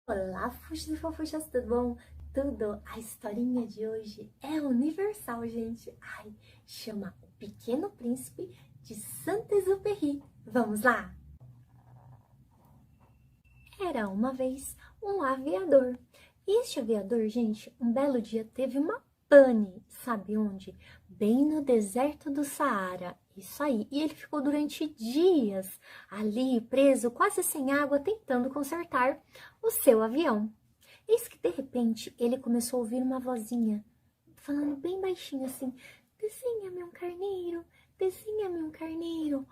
Olá, Fuxas e Fofuxas, tudo bom? Tudo? A historinha de hoje é universal, gente. Ai, chama O Pequeno Príncipe de Saint-Exupéry. Vamos lá? Era uma vez um aviador. E este aviador, gente, um belo dia teve uma pane, sabe onde? Bem no deserto do Saara. Isso aí. E ele ficou durante dias ali, preso, quase sem água, tentando consertar o seu avião. Eis que de repente ele começou a ouvir uma vozinha falando bem baixinho assim: desenha-me um carneiro, desenha-me um carneiro.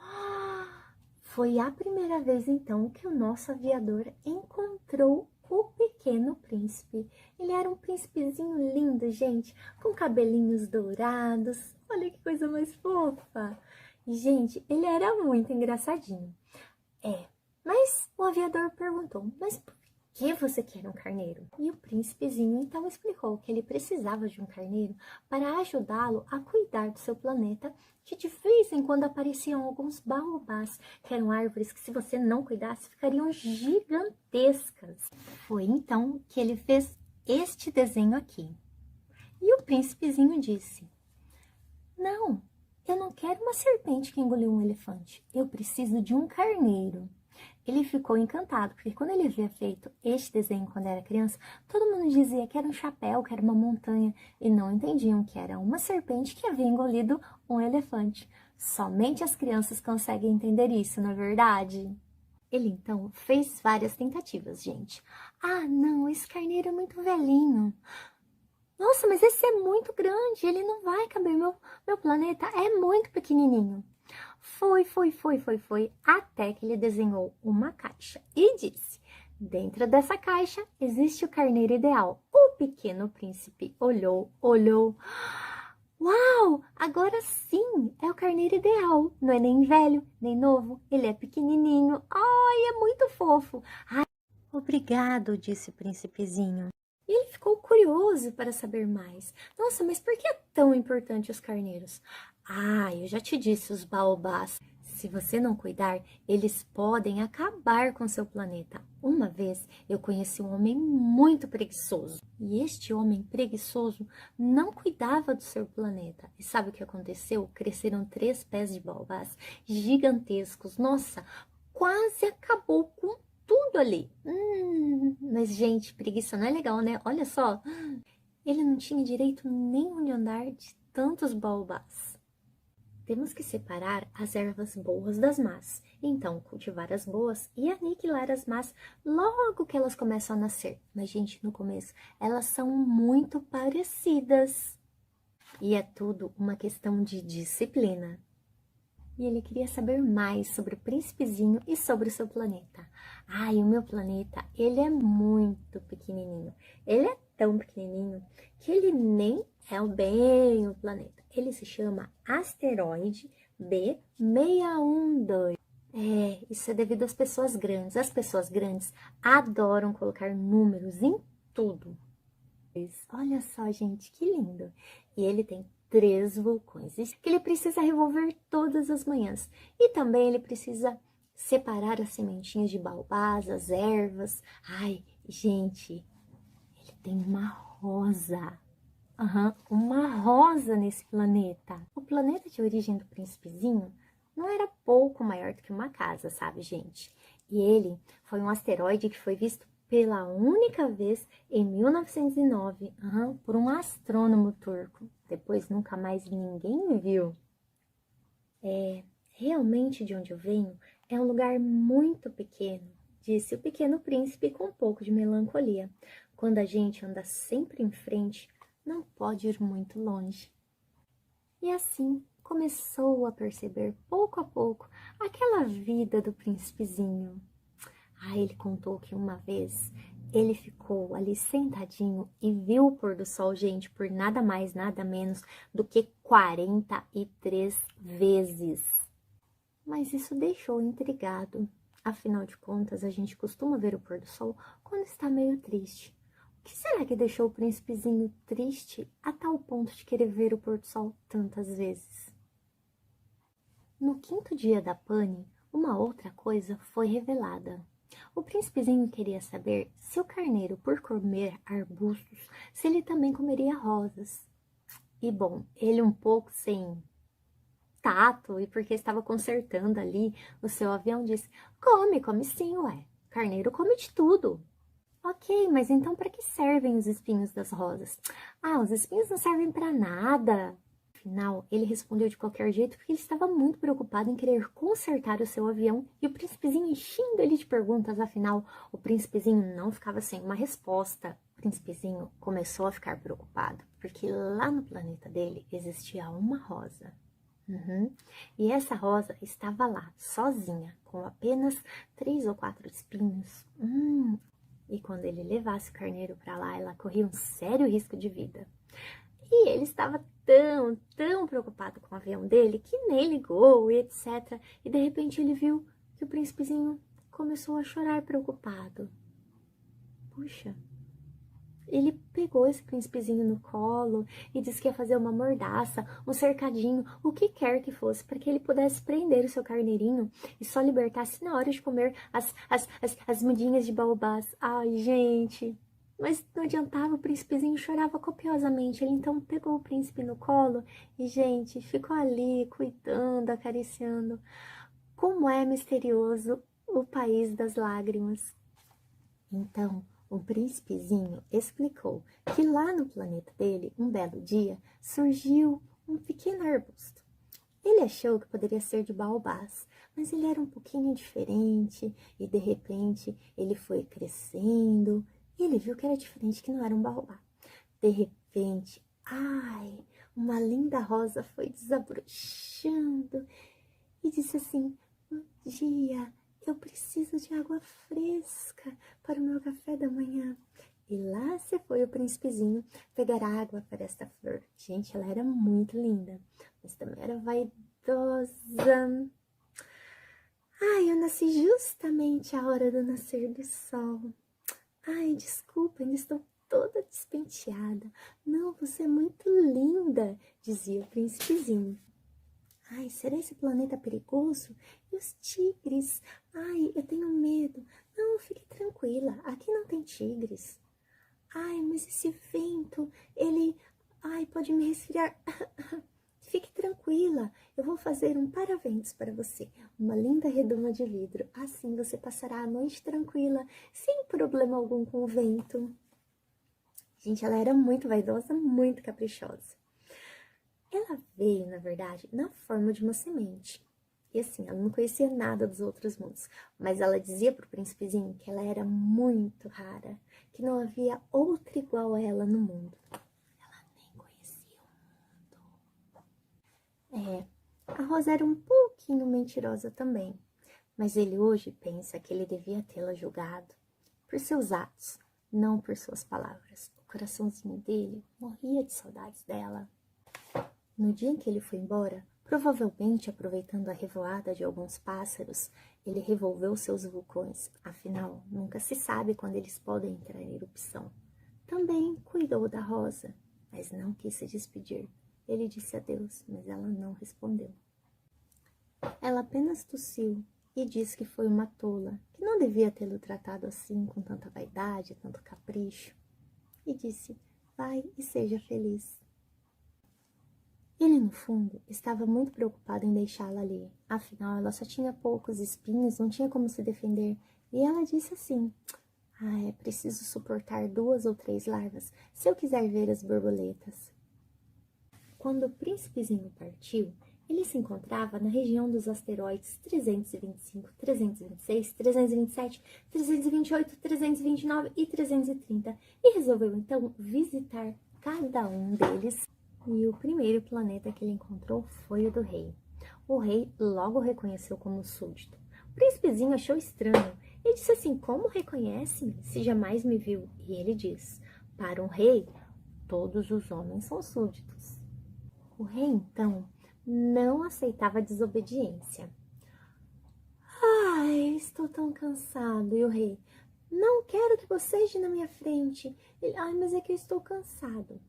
Foi a primeira vez então que o nosso aviador encontrou o Pequeno Príncipe. Ele era um príncipezinho lindo, gente, com cabelinhos dourados. Olha que coisa mais fofa. E, gente, ele era muito engraçadinho. Mas o aviador perguntou: mas por que você quer um carneiro? E o príncipezinho então explicou que ele precisava de um carneiro para ajudá-lo a cuidar do seu planeta, que de vez em quando apareciam alguns baobás, que eram árvores que, se você não cuidasse, ficariam gigantescas. Foi então que ele fez este desenho aqui. E o príncipezinho disse: não, eu não quero uma serpente que engoliu um elefante. Eu preciso de um carneiro. Ele ficou encantado, porque quando ele havia feito este desenho quando era criança, todo mundo dizia que era um chapéu, que era uma montanha, e não entendiam que era uma serpente que havia engolido um elefante. Somente as crianças conseguem entender isso, não é verdade? Ele então fez várias tentativas, gente. Ah, não, esse carneiro é muito velhinho. Nossa, mas esse é muito grande, ele não vai caber, meu planeta é muito pequenininho. Foi, até que ele desenhou uma caixa e disse: dentro dessa caixa existe o carneiro ideal. O Pequeno Príncipe olhou, olhou. Uau, agora sim, é o carneiro ideal. Não é nem velho, nem novo, ele é pequenininho. Ai, é muito fofo. Ai, obrigado, disse o príncipezinho. E ele ficou curioso para saber mais. Nossa, mas por que é tão importante os carneiros? Ah, eu já te disse, os baobás. Se você não cuidar, eles podem acabar com seu planeta. Uma vez eu conheci um homem muito preguiçoso. E este homem preguiçoso não cuidava do seu planeta. E sabe o que aconteceu? Cresceram 3 pés de baobás gigantescos. Nossa, quase acabou com tudo ali. Mas, gente, preguiça não é legal, né? Olha só, ele não tinha direito nem onde andar de tantos baobás. Temos que separar as ervas boas das más. Então, cultivar as boas e aniquilar as más logo que elas começam a nascer. Mas, gente, no começo, elas são muito parecidas. E é tudo uma questão de disciplina. E ele queria saber mais sobre o príncipezinho e sobre o seu planeta. Ai, o meu planeta, ele é muito pequenininho. Ele é tão pequenininho que ele nem é bem o planeta. Ele se chama asteroide B612. Isso é devido às pessoas grandes. As pessoas grandes adoram colocar números em tudo. Olha só, gente, que lindo. E ele tem 3 vulcões que ele precisa revolver todas as manhãs. E também ele precisa separar as sementinhas de baobás, as ervas. Ai, gente, ele tem uma rosa. Uma rosa nesse planeta. O planeta de origem do príncipezinho não era pouco maior do que uma casa, sabe, gente? E ele foi um asteroide que foi visto pela única vez em 1909, por um astrônomo turco. Depois nunca mais ninguém viu. Realmente de onde eu venho é um lugar muito pequeno, disse o Pequeno Príncipe com um pouco de melancolia. Quando a gente anda sempre em frente, não pode ir muito longe. E assim começou a perceber pouco a pouco aquela vida do príncipezinho. Ele contou que uma vez ele ficou ali sentadinho e viu o pôr do sol, gente, por nada mais, nada menos do que 43 vezes. Mas isso deixou intrigado. Afinal de contas, a gente costuma ver o pôr do sol quando está meio triste. O que será que deixou o príncipezinho triste a tal ponto de querer ver o pôr do sol tantas vezes? No 5º dia da pane, uma outra coisa foi revelada. O príncipezinho queria saber se o carneiro, por comer arbustos, se ele também comeria rosas. E bom, ele um pouco sem tato e porque estava consertando ali o seu avião, disse: come sim, ué. Carneiro come de tudo. Ok, mas então para que servem os espinhos das rosas? Ah, os espinhos não servem para nada. Afinal, ele respondeu de qualquer jeito porque ele estava muito preocupado em querer consertar o seu avião e o príncipezinho enchendo ele de perguntas. Afinal, o príncipezinho não ficava sem uma resposta. O príncipezinho começou a ficar preocupado porque lá no planeta dele existia uma rosa. E essa rosa estava lá, sozinha, com apenas 3 ou 4 espinhos. E quando ele levasse o carneiro para lá, ela corria um sério risco de vida. E ele estava tão preocupado com o avião dele que nem ligou e etc. E de repente ele viu que o príncipezinho começou a chorar preocupado. Puxa, ele pegou esse príncipezinho no colo e disse que ia fazer uma mordaça, um cercadinho, o que quer que fosse, para que ele pudesse prender o seu carneirinho e só libertasse na hora de comer as mudinhas de baobás. Ai, gente, mas não adiantava, o príncipezinho chorava copiosamente. Ele então pegou o príncipe no colo e, gente, ficou ali cuidando, acariciando. Como é misterioso o país das lágrimas. Então, o príncipezinho explicou que lá no planeta dele, um belo dia, surgiu um pequeno arbusto. Ele achou que poderia ser de baobás, mas ele era um pouquinho diferente e, de repente, ele foi crescendo e ele viu que era diferente, que não era um baobá. De repente, ai, uma linda rosa foi desabrochando e disse assim: bom dia, eu preciso de água fresca para o meu café da manhã. E lá se foi o príncipezinho pegar água para esta flor. Gente, ela era muito linda, mas também era vaidosa. Ai, eu nasci justamente à hora do nascer do sol. Ai, desculpa, ainda estou toda despenteada. Não, você é muito linda, dizia o príncipezinho. Ai, será esse planeta perigoso? E os tigres? Ai, eu tenho medo. Não, fique tranquila, aqui não tem tigres. Ai, mas esse vento, ele... Ai, pode me resfriar. Fique tranquila, eu vou fazer um paraventos para você. Uma linda redoma de vidro. Assim você passará a noite tranquila, sem problema algum com o vento. Gente, ela era muito vaidosa, muito caprichosa. Ela veio, na verdade, na forma de uma semente. E assim, ela não conhecia nada dos outros mundos, mas ela dizia pro príncipezinho que ela era muito rara, que não havia outra igual a ela no mundo. Ela nem conhecia o mundo. A Rosa era um pouquinho mentirosa também, mas ele hoje pensa que ele devia tê-la julgado por seus atos, não por suas palavras. O coraçãozinho dele morria de saudades dela. No dia em que ele foi embora, provavelmente aproveitando a revoada de alguns pássaros, ele revolveu seus vulcões, afinal, nunca se sabe quando eles podem entrar em erupção. Também cuidou da Rosa, mas não quis se despedir. Ele disse adeus, mas ela não respondeu. Ela apenas tossiu e disse que foi uma tola, que não devia tê-lo tratado assim, com tanta vaidade, tanto capricho. E disse: vai e seja feliz. Ele, no fundo, estava muito preocupado em deixá-la ali. Afinal, ela só tinha poucos espinhos, não tinha como se defender. E ela disse assim: é preciso suportar 2 ou 3 larvas, se eu quiser ver as borboletas. Quando o príncipezinho partiu, ele se encontrava na região dos asteroides 325, 326, 327, 328, 329 e 330 e resolveu então visitar cada um deles. E o primeiro planeta que ele encontrou foi o do rei. O rei logo o reconheceu como súdito. O príncipezinho achou estranho e disse assim: como reconhece-me se jamais me viu? E ele diz: para um rei, todos os homens são súditos. O rei, então, não aceitava desobediência. Ai, estou tão cansado. E o rei: não quero que boceje na minha frente. Ele: ai, mas é que eu estou cansado.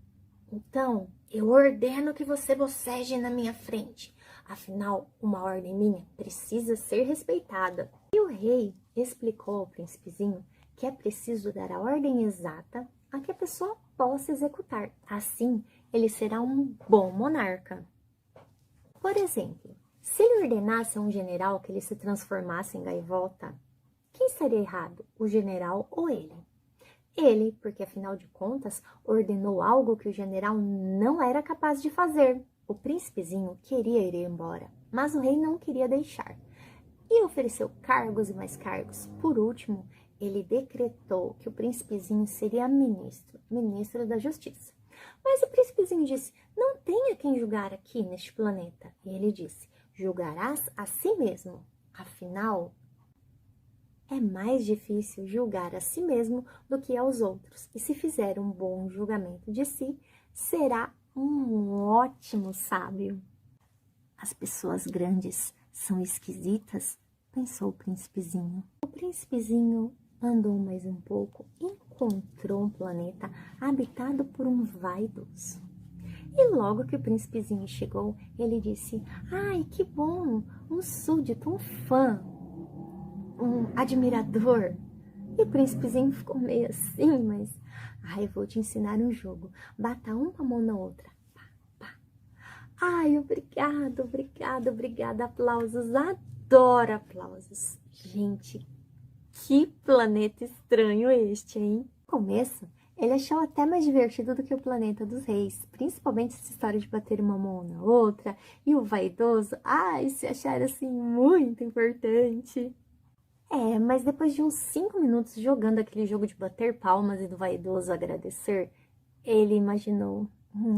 Então, eu ordeno que você boceje na minha frente. Afinal, uma ordem minha precisa ser respeitada. E o rei explicou ao príncipezinho que é preciso dar a ordem exata a que a pessoa possa executar. Assim, ele será um bom monarca. Por exemplo, se ele ordenasse a um general que ele se transformasse em gaivota, quem estaria errado, o general ou ele? Ele, porque afinal de contas, ordenou algo que o general não era capaz de fazer. O príncipezinho queria ir embora, mas o rei não queria deixar. E ofereceu cargos e mais cargos. Por último, ele decretou que o príncipezinho seria ministro da Justiça. Mas o príncipezinho disse, não tem a quem julgar aqui neste planeta. E ele disse, julgarás a si mesmo. Afinal, é mais difícil julgar a si mesmo do que aos outros. E se fizer um bom julgamento de si, será um ótimo sábio. As pessoas grandes são esquisitas, pensou o príncipezinho. O príncipezinho andou mais um pouco e encontrou um planeta habitado por um vaidoso. E logo que o príncipezinho chegou, ele disse, ai, que bom, um súdito, um fã, um admirador. E o príncipezinho ficou meio assim, mas, ai, vou te ensinar um jogo. Bata uma mão na outra. Pá, pá. Ai, obrigada. Aplausos, adoro aplausos. Gente, que planeta estranho este, hein? No começo, ele achou até mais divertido do que o planeta dos reis, principalmente essa história de bater uma mão na outra e o vaidoso, ai, se achar assim muito importante. Mas depois de uns 5 minutos jogando aquele jogo de bater palmas e do vaidoso agradecer, ele imaginou,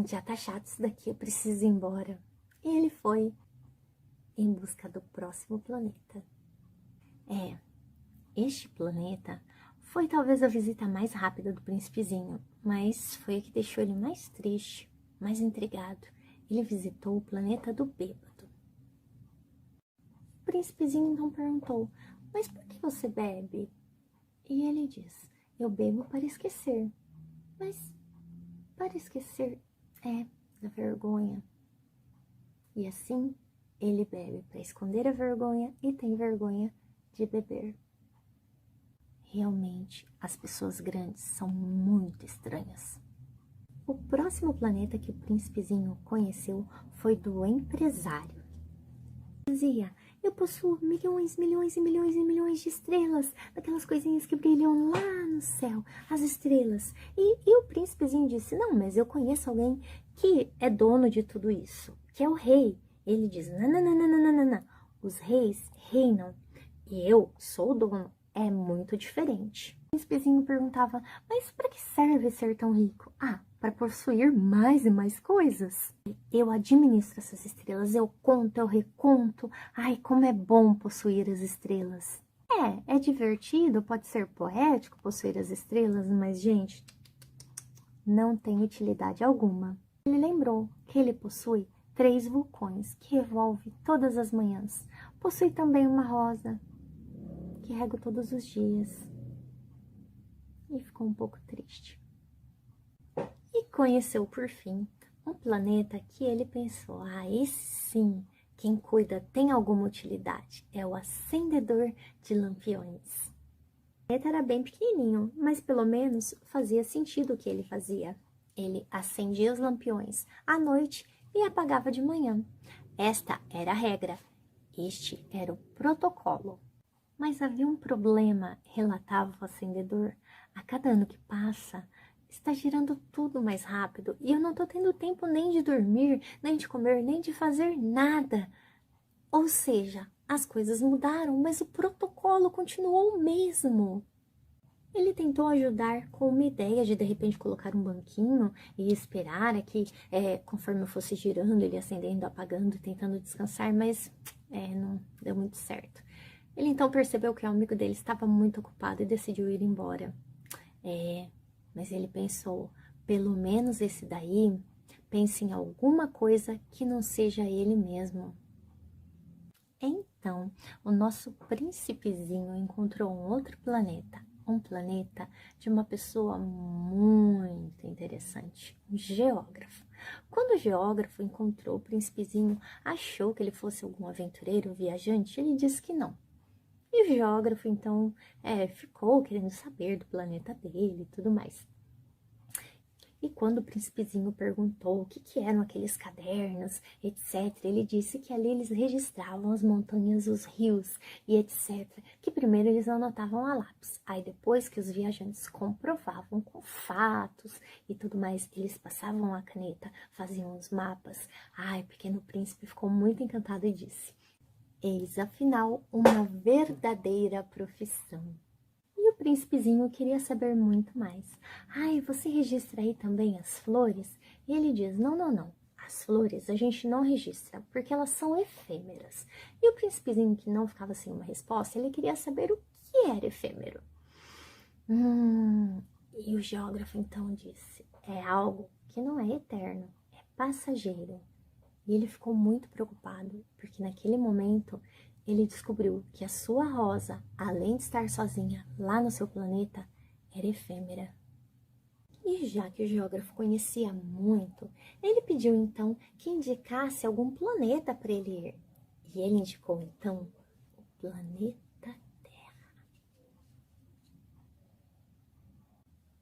já tá chato isso daqui, eu preciso ir embora. E ele foi em busca do próximo planeta. Este planeta foi talvez a visita mais rápida do príncipezinho, mas foi a que deixou ele mais triste, mais intrigado. Ele visitou o planeta do bêbado. O príncipezinho então perguntou, mas por que você bebe? E ele diz, eu bebo para esquecer. Mas para esquecer da vergonha. E assim, ele bebe para esconder a vergonha e tem vergonha de beber. Realmente, as pessoas grandes são muito estranhas. O próximo planeta que o príncipezinho conheceu foi do empresário. Dizia, eu possuo milhões de estrelas, daquelas coisinhas que brilham lá no céu, as estrelas. E o príncipezinho disse, não, mas eu conheço alguém que é dono de tudo isso, que é o rei. Ele diz, não, os reis reinam e eu sou o dono, é muito diferente. O príncipezinho perguntava, mas para que serve ser tão rico? Para possuir mais e mais coisas. Eu administro essas estrelas, eu conto, eu reconto. Ai, como é bom possuir as estrelas. É divertido, pode ser poético possuir as estrelas, mas, gente, não tem utilidade alguma. Ele lembrou que ele possui 3 vulcões que revolve todas as manhãs. Possui também uma rosa que rego todos os dias. E ficou um pouco triste. E conheceu, por fim, um planeta que ele pensou, esse sim, quem cuida tem alguma utilidade, é o acendedor de lampiões. O planeta era bem pequenininho, mas pelo menos fazia sentido o que ele fazia. Ele acendia os lampiões à noite e apagava de manhã. Esta era a regra, este era o protocolo. Mas havia um problema, relatava o acendedor. A cada ano que passa, está girando tudo mais rápido e eu não tô tendo tempo nem de dormir, nem de comer, nem de fazer nada. Ou seja, as coisas mudaram, mas o protocolo continuou o mesmo. Ele tentou ajudar com uma ideia de repente colocar um banquinho e esperar que conforme eu fosse girando, ele acendendo, apagando, tentando descansar, mas não deu muito certo. Ele então percebeu que o amigo dele estava muito ocupado e decidiu ir embora. Mas ele pensou, pelo menos esse daí, pense em alguma coisa que não seja ele mesmo. Então, o nosso príncipezinho encontrou um outro planeta, um planeta de uma pessoa muito interessante, um geógrafo. Quando o geógrafo encontrou o príncipezinho, achou que ele fosse algum aventureiro, viajante, ele disse que não. E o geógrafo, então, ficou querendo saber do planeta dele e tudo mais. E quando o príncipezinho perguntou o que eram aqueles cadernos, etc., ele disse que ali eles registravam as montanhas, os rios e etc., que primeiro eles anotavam a lápis, aí depois que os viajantes comprovavam com fatos e tudo mais, eles passavam a caneta, faziam os mapas. Ai, o pequeno príncipe ficou muito encantado e disse: eis, afinal, uma verdadeira profissão. E o príncipezinho queria saber muito mais. Ai, você registra aí também as flores? E ele diz: não, não, não. As flores a gente não registra, porque elas são efêmeras. E o príncipezinho, que não ficava sem uma resposta, ele queria saber o que era efêmero. E o geógrafo então disse: é algo que não é eterno, é passageiro. E ele ficou muito preocupado, porque naquele momento ele descobriu que a sua Rosa, além de estar sozinha lá no seu planeta, era efêmera. E já que o geógrafo conhecia muito, ele pediu então que indicasse algum planeta para ele ir. E ele indicou então o planeta Terra.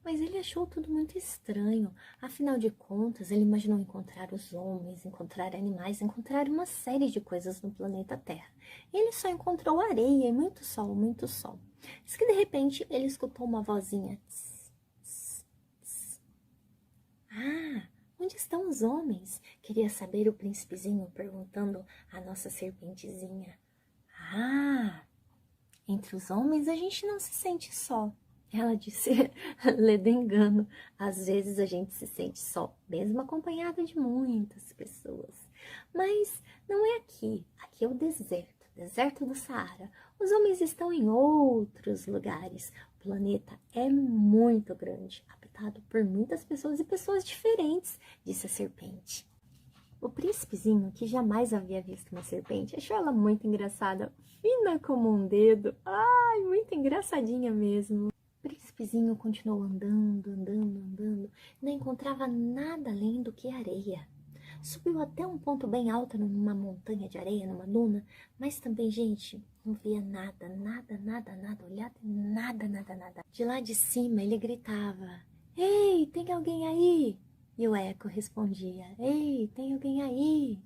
Mas ele achou tudo muito estranho. Afinal de contas, ele imaginou encontrar os homens, encontrar animais, encontrar uma série de coisas no planeta Terra. Ele só encontrou areia e muito sol, muito sol. Diz que de repente ele escutou uma vozinha. Tss, tss, tss. Ah, onde estão os homens? Queria saber o príncipezinho perguntando à nossa serpentezinha. Ah, entre os homens a gente não se sente só. Ela disse, lendo engano, às vezes a gente se sente só, mesmo acompanhada de muitas pessoas. Mas não é aqui, aqui é o deserto, deserto do Saara. Os homens estão em outros lugares. O planeta é muito grande, habitado por muitas pessoas e pessoas diferentes, disse a serpente. O príncipezinho, que jamais havia visto uma serpente, achou ela muito engraçada, fina como um dedo. Ai, muito engraçadinha mesmo. O príncipezinho continuou andando, andando, andando, não encontrava nada além do que areia. Subiu até um ponto bem alto numa montanha de areia, numa duna, mas também, gente, não via nada, nada, nada, nada, olhada, nada, nada, nada. De lá de cima ele gritava: ei, tem alguém aí? E o eco respondia: ei, tem alguém aí?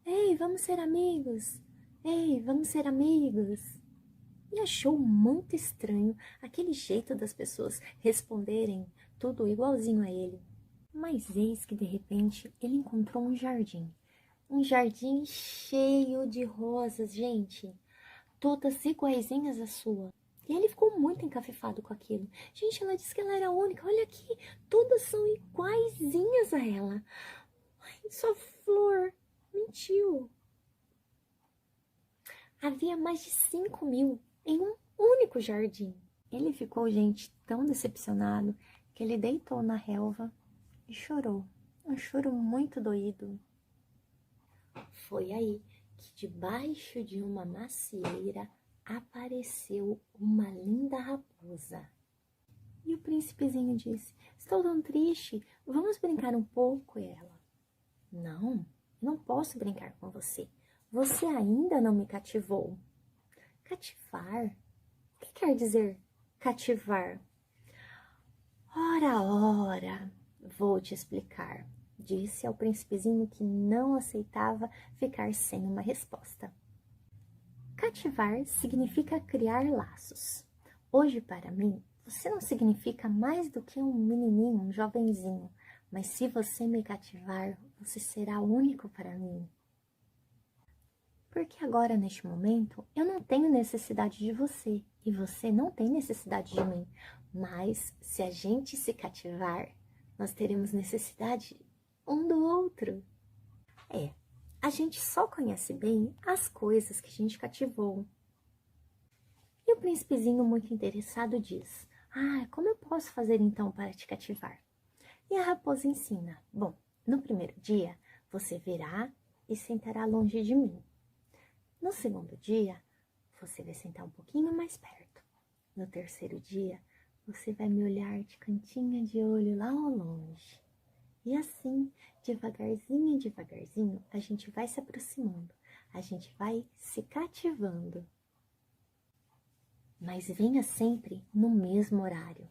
Ei, vamos ser amigos! Ei, vamos ser amigos! E achou muito estranho aquele jeito das pessoas responderem tudo igualzinho a ele. Mas eis que de repente ele encontrou um jardim cheio de rosas, gente, todas iguaizinhas à sua. E ele ficou muito encafifado com aquilo. Gente, ela disse que ela era única, olha aqui, todas são iguaizinhas a ela. Ai, sua flor mentiu. Havia mais de 5.000 em um único jardim. Ele ficou, gente, tão decepcionado que ele deitou na relva e chorou. Um choro muito doído. Foi aí que debaixo de uma macieira apareceu uma linda raposa. E o príncipezinho disse: estou tão triste, vamos brincar um pouco? E ela: não, não posso brincar com você. Você ainda não me cativou. Cativar? O que quer dizer cativar? Ora, ora, vou te explicar, disse ao príncipezinho, que não aceitava ficar sem uma resposta. Cativar significa criar laços. Hoje, para mim, você não significa mais do que um menininho, um jovenzinho, mas se você me cativar, você será único para mim. Porque agora, neste momento, eu não tenho necessidade de você e você não tem necessidade de mim. Mas se a gente se cativar, nós teremos necessidade um do outro. A gente só conhece bem as coisas que a gente cativou. E o príncipezinho, muito interessado, diz: ah, como eu posso fazer então para te cativar? E a raposa ensina: bom, no primeiro dia, você virá e sentará longe de mim. No segundo dia, você vai sentar um pouquinho mais perto. No terceiro dia, você vai me olhar de cantinho de olho lá ao longe. E assim, devagarzinho, devagarzinho, a gente vai se aproximando. A gente vai se cativando. mas venha sempre no mesmo horário.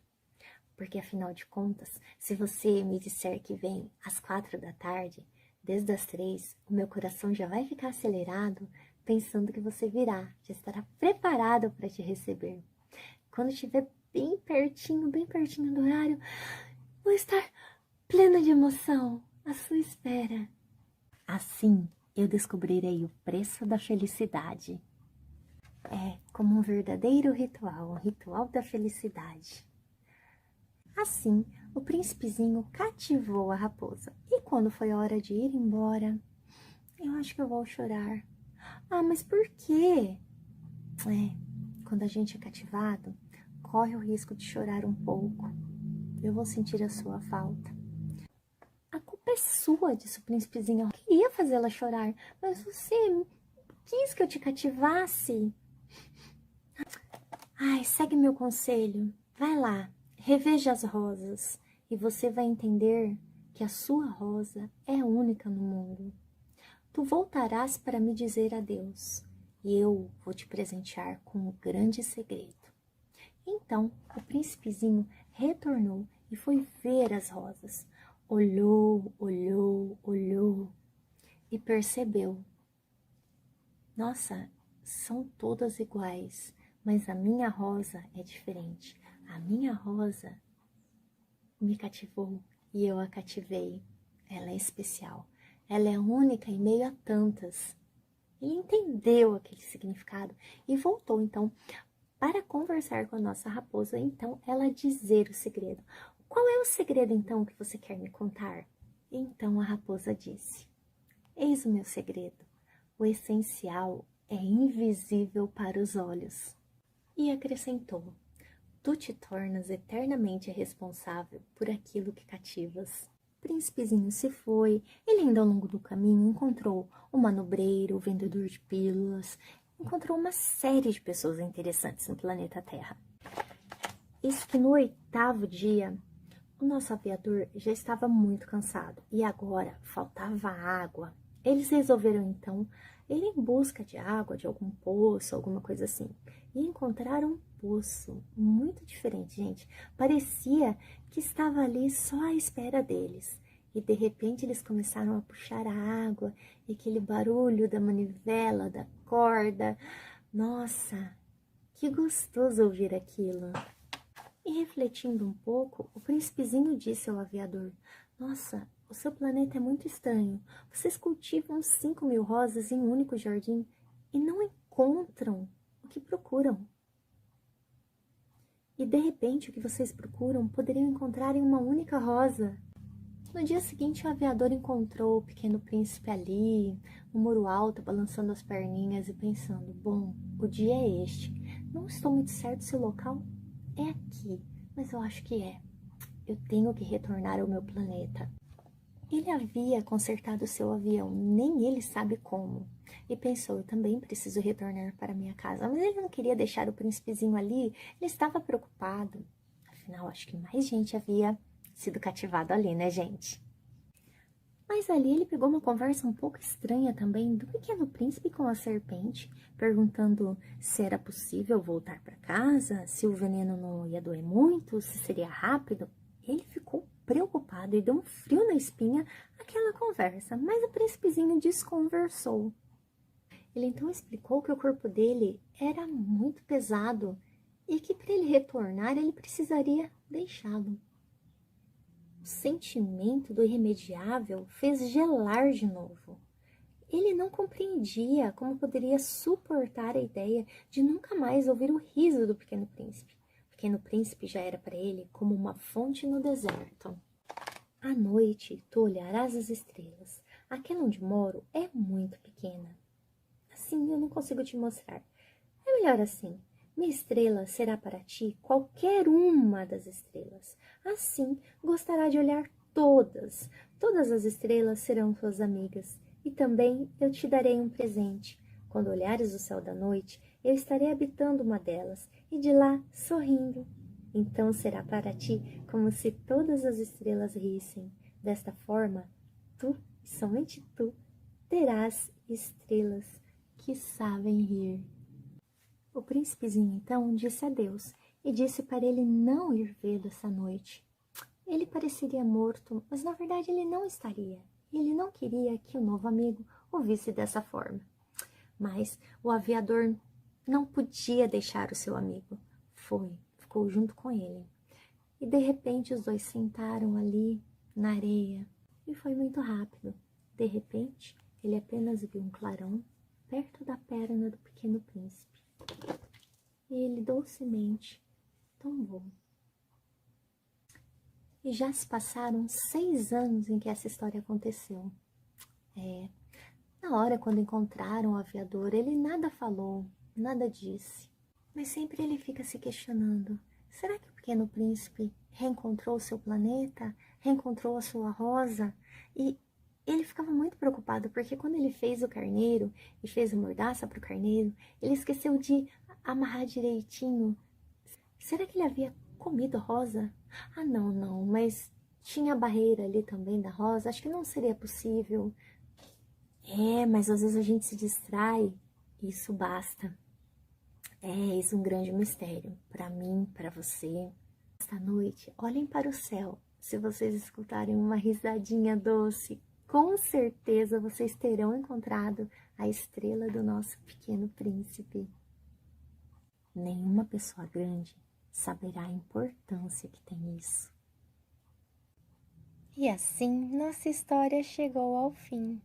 Porque, afinal de contas, se você me disser que vem às 4 da tarde, desde as 3, o meu coração já vai ficar acelerado, pensando que você virá, já estará preparado para te receber. Quando estiver bem pertinho do horário, vou estar plena de emoção, à sua espera. Assim, eu descobrirei o preço da felicidade. É como um verdadeiro ritual, um ritual da felicidade. Assim, o príncipezinho cativou a raposa. E quando foi a hora de ir embora, eu acho que eu vou chorar. Ah, mas por quê? Quando a gente é cativado, corre o risco de chorar um pouco. Eu vou sentir a sua falta. A culpa é sua, disse o príncipezinho. Eu queria fazê-la chorar, mas você quis que eu te cativasse. Ai, segue meu conselho. Vai lá, reveja as rosas e você vai entender que a sua rosa é única no mundo. Tu voltarás para me dizer adeus e eu vou te presentear com um grande segredo. Então, o príncipezinho retornou e foi ver as rosas. Olhou, olhou, olhou e percebeu. Nossa, são todas iguais, mas a minha rosa é diferente. A minha rosa me cativou e eu a cativei. Ela é especial. Ela é única em meio a tantas. Ele entendeu aquele significado e voltou, então, para conversar com a nossa raposa, então, ela dizer o segredo. Qual é o segredo, então, que você quer me contar? Então a raposa disse, eis o meu segredo. O essencial é invisível para os olhos. E acrescentou, tu te tornas eternamente responsável por aquilo que cativas. O príncipezinho se foi, ele ainda ao longo do caminho encontrou o manobreiro, o vendedor de pílulas, encontrou uma série de pessoas interessantes no planeta Terra. Eis que no 8º dia, o nosso aviador já estava muito cansado e agora faltava água. Eles resolveram então ir em busca de água, de algum poço, alguma coisa assim. E encontraram um poço muito diferente, gente. Parecia que estava ali só à espera deles. E de repente eles começaram a puxar a água e aquele barulho da manivela, da corda. Nossa, que gostoso ouvir aquilo. E refletindo um pouco, o príncipezinho disse ao aviador, nossa, o seu planeta é muito estranho. Vocês cultivam 5.000 rosas em um único jardim e não encontram o que procuram. E de repente o que vocês procuram poderiam encontrar em uma única rosa. No dia seguinte o aviador encontrou o pequeno príncipe ali, no muro alto, balançando as perninhas e pensando, bom, o dia é este. Não estou muito certo se o local é aqui, mas eu acho que é. Eu tenho que retornar ao meu planeta. Ele havia consertado seu avião, nem ele sabe como. E pensou, eu também preciso retornar para minha casa. Mas ele não queria deixar o príncipezinho ali, ele estava preocupado. Afinal, acho que mais gente havia sido cativado ali, né, gente? Mas ali ele pegou uma conversa um pouco estranha também do pequeno príncipe com a serpente, perguntando se era possível voltar para casa, se o veneno não ia doer muito, se seria rápido. Ele ficou preocupado e deu um frio na espinha aquela conversa, mas o príncipezinho desconversou. Ele então explicou que o corpo dele era muito pesado e que para ele retornar ele precisaria deixá-lo. O sentimento do irremediável fez gelar de novo. Ele não compreendia como poderia suportar a ideia de nunca mais ouvir o riso do pequeno príncipe. O pequeno príncipe já era para ele como uma fonte no deserto. À noite, tu olharás as estrelas. Aquela onde moro é muito pequena. Assim eu não consigo te mostrar. É melhor assim. Minha estrela será para ti qualquer uma das estrelas. Assim, gostará de olhar todas. Todas as estrelas serão tuas amigas. E também eu te darei um presente. Quando olhares o céu da noite, eu estarei habitando uma delas, e de lá sorrindo. Então será para ti como se todas as estrelas rissem. Desta forma, tu, e somente tu, terás estrelas que sabem rir. O príncipezinho então disse adeus e disse para ele não ir vê-lo essa noite. Ele pareceria morto, mas na verdade ele não estaria. Ele não queria que o novo amigo o visse dessa forma. Mas o aviador não podia deixar o seu amigo. Ficou junto com ele. E de repente os dois sentaram ali na areia e foi muito rápido. De repente ele apenas viu um clarão perto da perna do pequeno príncipe. E ele docemente tombou. E já se passaram 6 anos em que essa história aconteceu. Na hora quando encontraram o aviador, ele nada falou, nada disse. Mas sempre ele fica se questionando, será que o pequeno príncipe reencontrou o seu planeta? Reencontrou a sua rosa? E ele ficava muito preocupado, porque quando ele fez o carneiro e fez a mordaça para o carneiro, ele esqueceu de amarrar direitinho. Será que ele havia comido a rosa? Ah, não, mas tinha a barreira ali também da rosa, acho que não seria possível. Mas às vezes a gente se distrai, isso basta. Isso é um grande mistério para mim, para você. Esta noite, olhem para o céu. Se vocês escutarem uma risadinha doce, com certeza vocês terão encontrado a estrela do nosso pequeno príncipe. Nenhuma pessoa grande saberá a importância que tem isso. E assim, nossa história chegou ao fim.